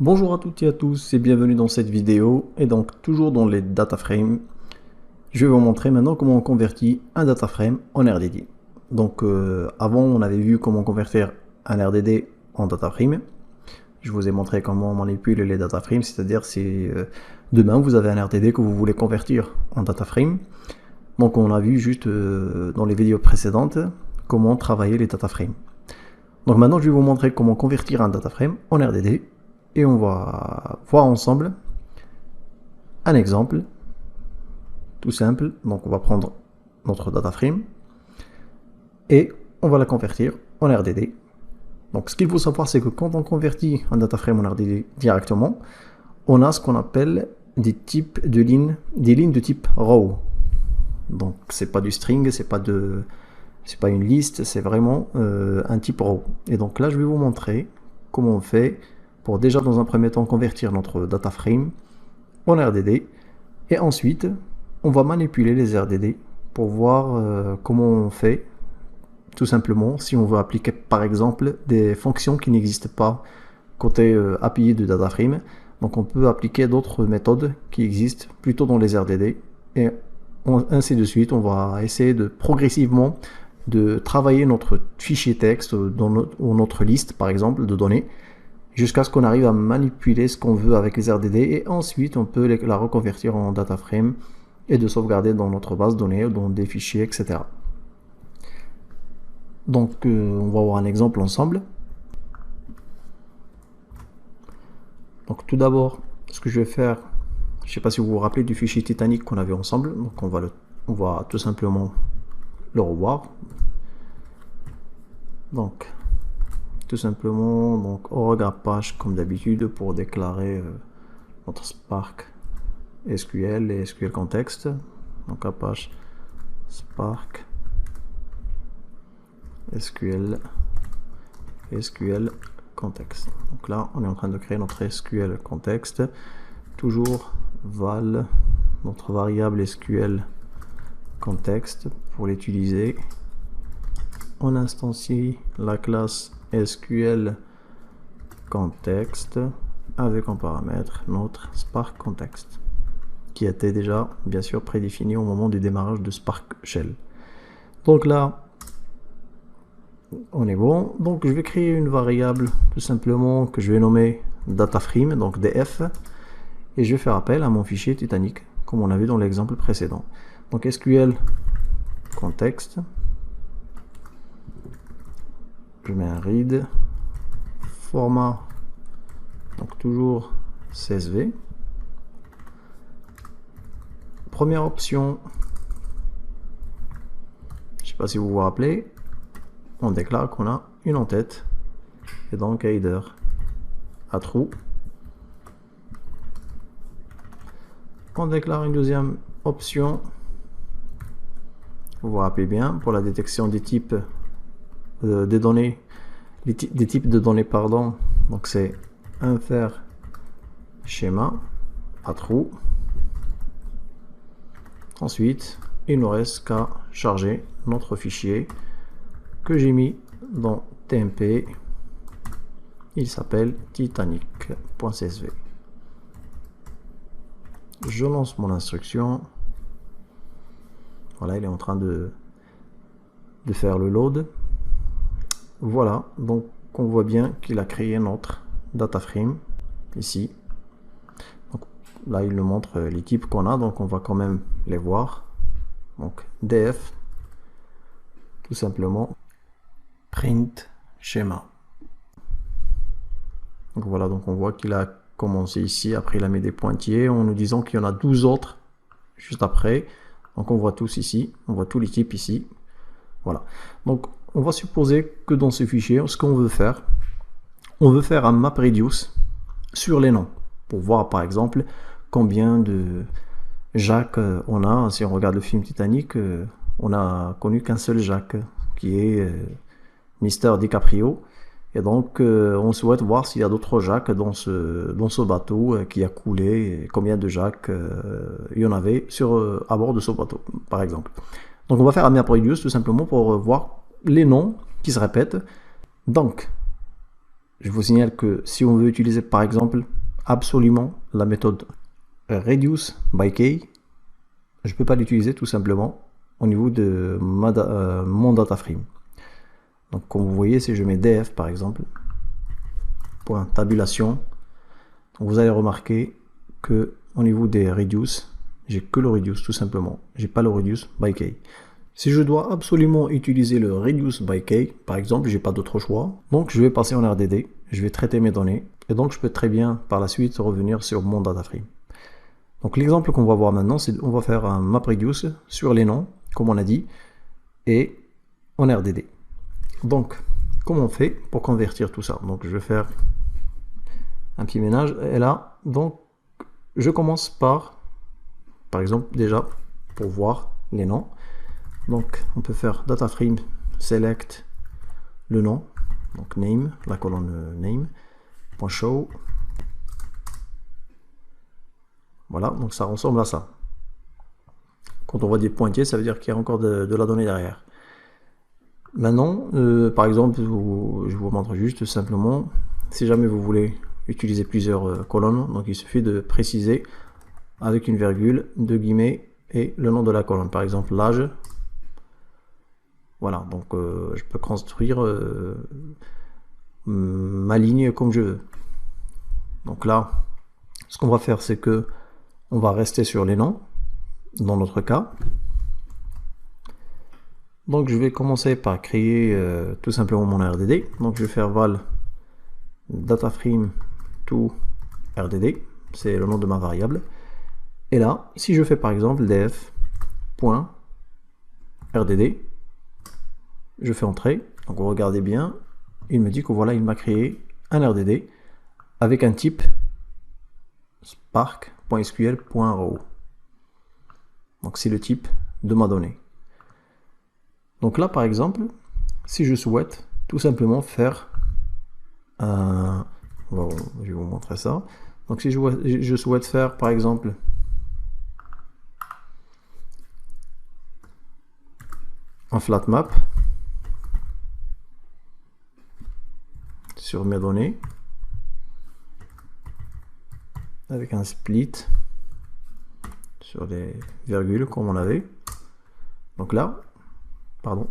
Bonjour à toutes et à tous et bienvenue dans cette vidéo et donc toujours dans les data frames. Je vais vous montrer maintenant comment on convertit un data frame en RDD. Donc avant on avait vu comment convertir un RDD en data frame. Je vous ai montré comment on manipule les data frames, c'est-à-dire si demain vous avez un RDD que vous voulez convertir en data frame. Donc on a vu juste dans les vidéos précédentes comment travailler les data frames. Donc maintenant je vais vous montrer comment convertir un data frame en RDD. Et on va voir ensemble un exemple tout simple. Donc on va prendre notre data frame et on va la convertir en RDD. Donc ce qu'il faut savoir, c'est que quand on convertit un data frame en RDD directement, on a ce qu'on appelle des types de lignes, des lignes de type row. Donc c'est pas du string, c'est pas une liste, c'est vraiment un type row. Et donc là je vais vous montrer comment on fait pour déjà dans un premier temps convertir notre data frame en RDD et ensuite on va manipuler les RDD pour voir comment on fait tout simplement si on veut appliquer par exemple des fonctions qui n'existent pas côté API de data frame. Donc on peut appliquer d'autres méthodes qui existent plutôt dans les RDD et ainsi de suite. On va essayer de progressivement de travailler notre fichier texte ou notre liste par exemple de données jusqu'à ce qu'on arrive à manipuler ce qu'on veut avec les RDD et ensuite on peut la reconvertir en data frame et de sauvegarder dans notre base de données, dans des fichiers, etc. Donc on va voir un exemple ensemble. Donc tout d'abord, ce que je vais faire, je ne sais pas si vous vous rappelez du fichier Titanic qu'on avait ensemble, donc on va tout simplement le revoir. Donc tout simplement, donc on regarde page comme d'habitude pour déclarer notre Spark SQL et SQL Context. Donc Apache Spark SQL Context. Donc là on est en train de créer notre SQL Context, toujours val notre variable SQL Context. Pour l'utiliser on instancie la classe SQL Context avec en paramètre notre Spark Context qui était déjà bien sûr prédéfini au moment du démarrage de Spark Shell. Donc là on est bon. Donc je vais créer une variable tout simplement que je vais nommer dataframe, donc df, et je vais faire appel à mon fichier Titanic comme on a vu dans l'exemple précédent. Donc SQL Context, je mets un read, format, donc toujours CSV. Première option, je ne sais pas si vous vous rappelez, on déclare qu'on a une en-tête et donc header à true. On déclare une deuxième option, vous vous rappelez bien, pour la détection des types des données, des types de données, pardon. Donc c'est infer schéma à true. Ensuite, il nous reste qu'à charger notre fichier que j'ai mis dans TMP. Il s'appelle titanic.csv. Je lance mon instruction. Voilà, il est en train de faire le load. Voilà, donc on voit bien qu'il a créé notre data frame ici. Donc, là, il nous montre les types qu'on a, donc on va quand même les voir. Donc df, tout simplement, print schéma. Donc voilà, donc on voit qu'il a commencé ici, après il a mis des pointillés en nous disant qu'il y en a 12 autres juste après. Donc on voit tous ici, on voit tous les types ici. Voilà, donc on va supposer que dans ce fichier, ce qu'on veut faire, on veut faire un MapReduce sur les noms, pour voir par exemple combien de Jacques on a. Si on regarde le film Titanic, on a connu qu'un seul Jacques, qui est Mister DiCaprio, et donc on souhaite voir s'il y a d'autres Jacques dans ce bateau qui a coulé, et combien de Jacques il y en avait à bord de ce bateau, par exemple. Donc on va faire un MapReduce tout simplement pour voir les noms qui se répètent. Donc je vous signale que si on veut utiliser par exemple absolument la méthode reduce by key, je ne peux pas l'utiliser tout simplement au niveau de mon data frame. Donc comme vous voyez, si je mets df par exemple, point tabulation, vous allez remarquer que au niveau des reduce, j'ai que le reduce tout simplement, j'ai pas le reduce by key. Si je dois absolument utiliser le reduce by key, par exemple, j'ai pas d'autre choix, donc je vais passer en RDD, je vais traiter mes données, et donc je peux très bien par la suite revenir sur mon data frame. Donc l'exemple qu'on va voir maintenant, c'est on va faire un map reduce sur les noms, comme on a dit, et en RDD. Donc, comment on fait pour convertir tout ça? Donc je vais faire un petit ménage, et là, donc je commence par exemple, déjà, pour voir les noms. Donc, on peut faire data frame select le nom, donc name, la colonne name, .show. Voilà, donc ça ressemble à ça. Quand on voit des pointillés, ça veut dire qu'il y a encore de la donnée derrière. Maintenant, par exemple, je vous montre juste simplement, si jamais vous voulez utiliser plusieurs colonnes, donc il suffit de préciser avec une virgule, deux guillemets, et le nom de la colonne. Par exemple, l'âge. Voilà, donc je peux construire ma ligne comme je veux. Donc là, ce qu'on va faire, c'est que on va rester sur les noms, dans notre cas. Donc je vais commencer par créer tout simplement mon RDD. Donc je vais faire val dataframe to RDD, c'est le nom de ma variable. Et là, si je fais par exemple df.rdd, je fais entrer, donc vous regardez bien, il me dit que voilà, il m'a créé un RDD avec un type spark.sql.row. Donc c'est le type de ma donnée. Donc là par exemple, si je souhaite tout simplement faire un... Bon, je vais vous montrer ça. Donc si je souhaite faire par exemple un flat map sur mes données avec un split sur les virgules comme on avait. Donc là, pardon,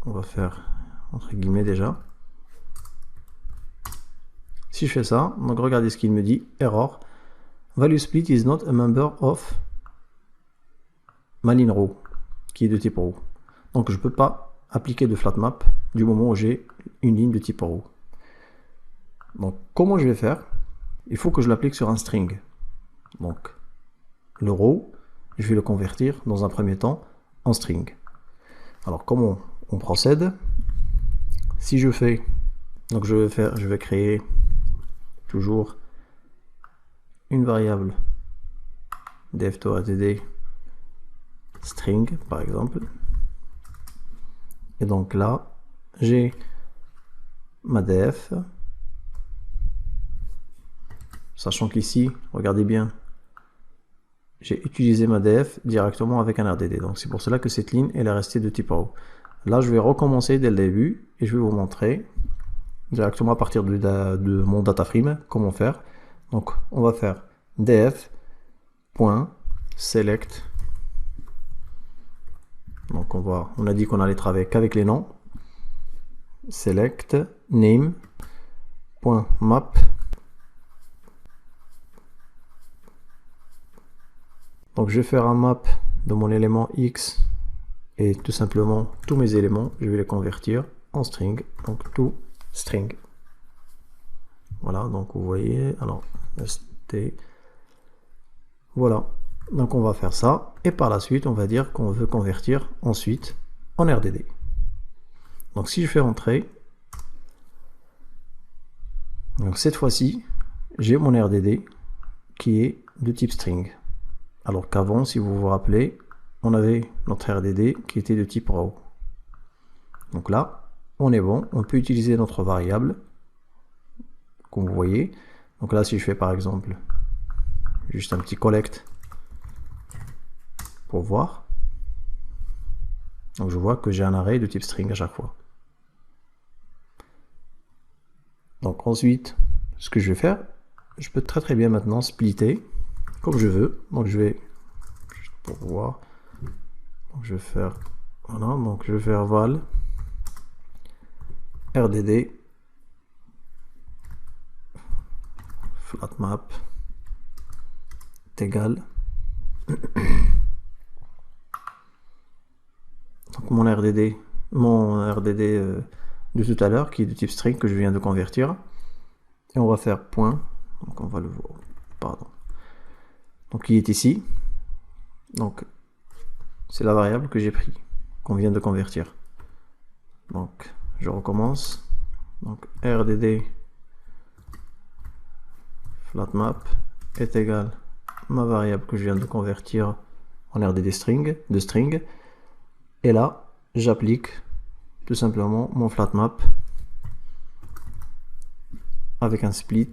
on va faire entre guillemets déjà. Si je fais ça, donc regardez ce qu'il me dit, error, value split is not a member of ma line row, qui est de type row. Donc je ne peux pas appliquer de flat map du moment où j'ai une ligne de type row. Donc comment je vais faire? Il faut que je l'applique sur un string. Donc le row, je vais le convertir dans un premier temps en string. Alors comment on procède? Si je fais, donc je vais créer toujours une variable df_rdd string par exemple, et donc là j'ai ma df, sachant qu'ici, regardez bien, j'ai utilisé ma df directement avec un RDD, donc c'est pour cela que cette ligne elle est restée de type row. Là je vais recommencer dès le début et je vais vous montrer directement à partir de mon data frame comment faire. Donc on va faire df.select, donc on a dit qu'on allait travailler qu'avec les noms, select name.map, donc je vais faire un map de mon élément x et tout simplement tous mes éléments je vais les convertir en string, donc to string. Voilà, donc vous voyez, alors st, voilà, donc on va faire ça et par la suite on va dire qu'on veut convertir ensuite en RDD. Donc si je fais entrer, donc cette fois-ci j'ai mon RDD qui est de type string, alors qu'avant, si vous vous rappelez, on avait notre RDD qui était de type row. Donc là on est bon, on peut utiliser notre variable comme vous voyez. Donc là si je fais par exemple juste un petit collect pour voir, donc je vois que j'ai un array de type string à chaque fois. Donc Donc ensuite, ce que je vais faire, je peux très bien maintenant splitter comme je veux. Donc je vais, juste pour voir, donc je vais faire, voilà, donc je vais faire val rdd flatmap est égal. Donc mon RDD de tout à l'heure qui est de type string que je viens de convertir, et on va faire point, donc on va le voir, pardon, donc il est ici, donc c'est la variable que j'ai pris, qu'on vient de convertir. Donc je recommence, donc RDD flatmap est égal ma variable que je viens de convertir en RDD string, et là j'applique tout simplement mon flatmap avec un split.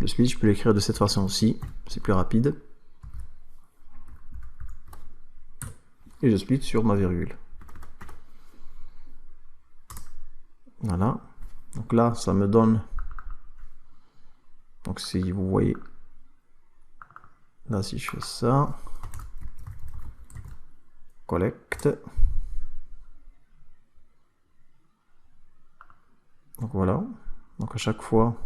Le split, je peux l'écrire de cette façon aussi, c'est plus rapide. Et je split sur ma virgule. Voilà. Donc là, ça me donne... Donc si vous voyez... Là, si je fais ça... Collect. Donc voilà. Donc à chaque fois...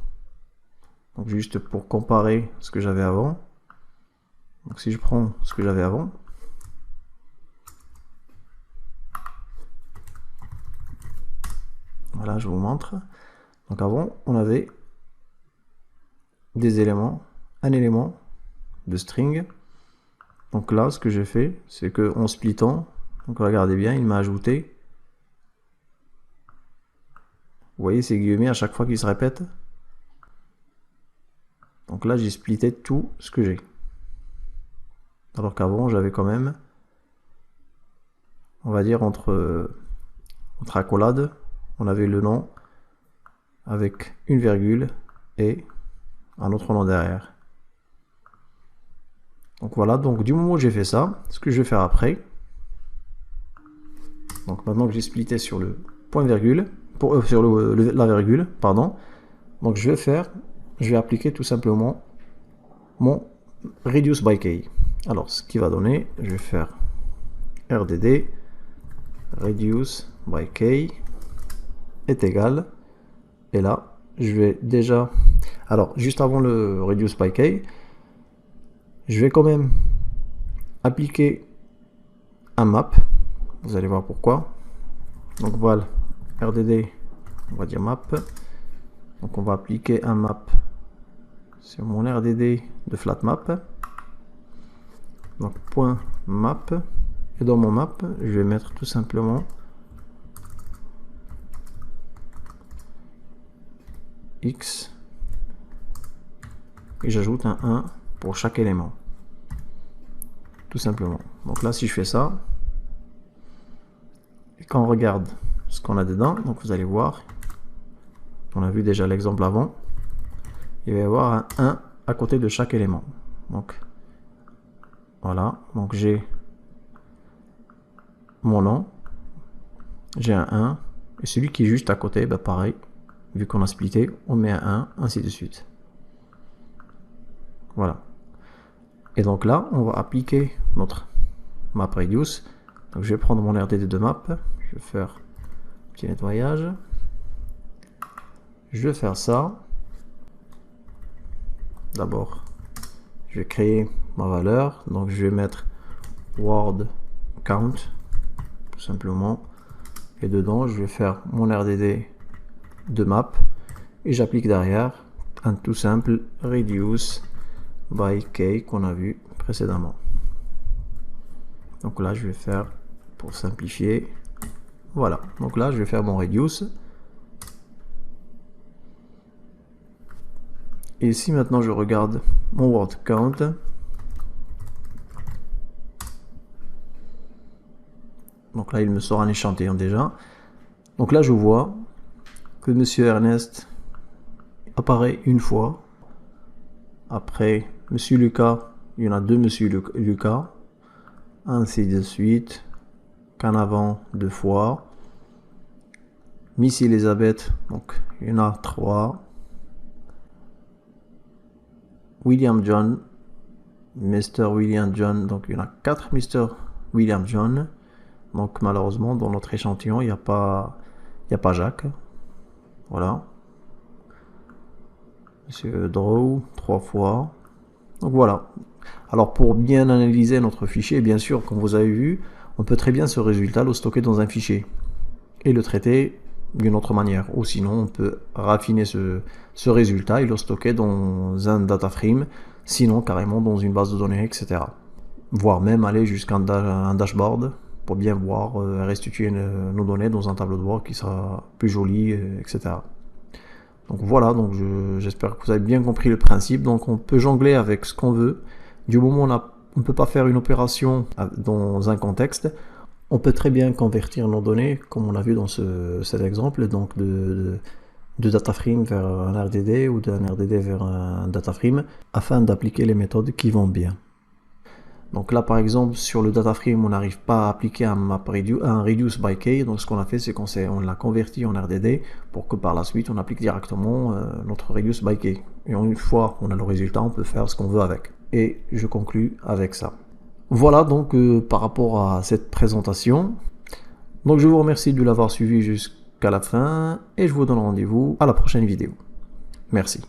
Donc juste pour comparer ce que j'avais avant. Donc si je prends ce que j'avais avant... Voilà, je vous montre. Donc avant, on avait des éléments, un élément de string. Donc là, ce que j'ai fait, c'est que en splittant, donc regardez bien, il m'a ajouté. Vous voyez ces guillemets à chaque fois qu'ils se répètent. Donc là, j'ai splitté tout ce que j'ai. Alors qu'avant, j'avais quand même, on va dire, entre accolades, on avait le nom avec une virgule et un autre nom derrière. Donc voilà, donc du moment où j'ai fait ça, ce que je vais faire après, donc maintenant que j'ai splitté sur le point virgule, sur la virgule, pardon, donc je vais appliquer tout simplement mon reduce by key. Alors ce qui va donner, je vais faire rdd reduce by key est égal, et là je vais déjà, alors juste avant le reduce by key, je vais quand même appliquer un map, vous allez voir pourquoi. Donc voilà, rdd, on va dire map, donc on va appliquer un map sur mon rdd de flatmap, donc point map, et dans mon map je vais mettre tout simplement x, et j'ajoute un 1 pour chaque élément, tout simplement. Donc là si je fais ça, et quand on regarde ce qu'on a dedans, donc vous allez voir, on a vu déjà l'exemple avant, il va y avoir un 1 à côté de chaque élément. Donc voilà, donc j'ai mon nom, j'ai un 1, et celui qui est juste à côté, bah pareil, vu qu'on a splitté, on met un 1, ainsi de suite. Voilà. Et donc là, on va appliquer notre map reduce. Donc je vais prendre mon RDD de map, je vais faire un petit nettoyage. Je vais faire ça. D'abord, je vais créer ma valeur. Donc je vais mettre word count, tout simplement. Et dedans, je vais faire mon RDD de map. Et j'applique derrière un tout simple reduce by key qu'on a vu précédemment. Donc là, je vais faire, pour simplifier, voilà. Donc là, je vais faire mon reduce. Et si maintenant je regarde mon word count, donc là, il me sort un échantillon déjà. Donc là, je vois que Monsieur Ernest apparaît une fois. Après Monsieur Lucas, il y en a deux Monsieur Lucas, ainsi de suite, qu'en avant deux fois. Miss Elizabeth, donc il y en a 3. William John, Mr. William John, donc il y en a 4 Mr. William John. Donc malheureusement dans notre échantillon il n'y a pas Jacques. Voilà. Monsieur Draw 3 fois. Donc voilà. Alors pour bien analyser notre fichier, bien sûr, comme vous avez vu, on peut très bien ce résultat le stocker dans un fichier et le traiter d'une autre manière. Ou sinon, on peut raffiner ce résultat et le stocker dans un data frame, sinon carrément dans une base de données, etc. Voire même aller jusqu'à un dashboard pour bien voir, restituer nos données dans un tableau de bord qui sera plus joli, etc. Donc voilà, donc j'espère que vous avez bien compris le principe. Donc on peut jongler avec ce qu'on veut. Du moment où on ne peut pas faire une opération dans un contexte, on peut très bien convertir nos données, comme on a vu dans cet exemple, donc de data frame vers un RDD ou d'un RDD vers un data frame, afin d'appliquer les méthodes qui vont bien. Donc là par exemple sur le data frame on n'arrive pas à appliquer un reduce by key, donc ce qu'on a fait c'est qu'on l'a converti en RDD pour que par la suite on applique directement notre reduce by key. Et une fois qu'on a le résultat on peut faire ce qu'on veut avec. Et je conclus avec ça. Voilà donc par rapport à cette présentation. Donc je vous remercie de l'avoir suivi jusqu'à la fin et je vous donne rendez-vous à la prochaine vidéo. Merci.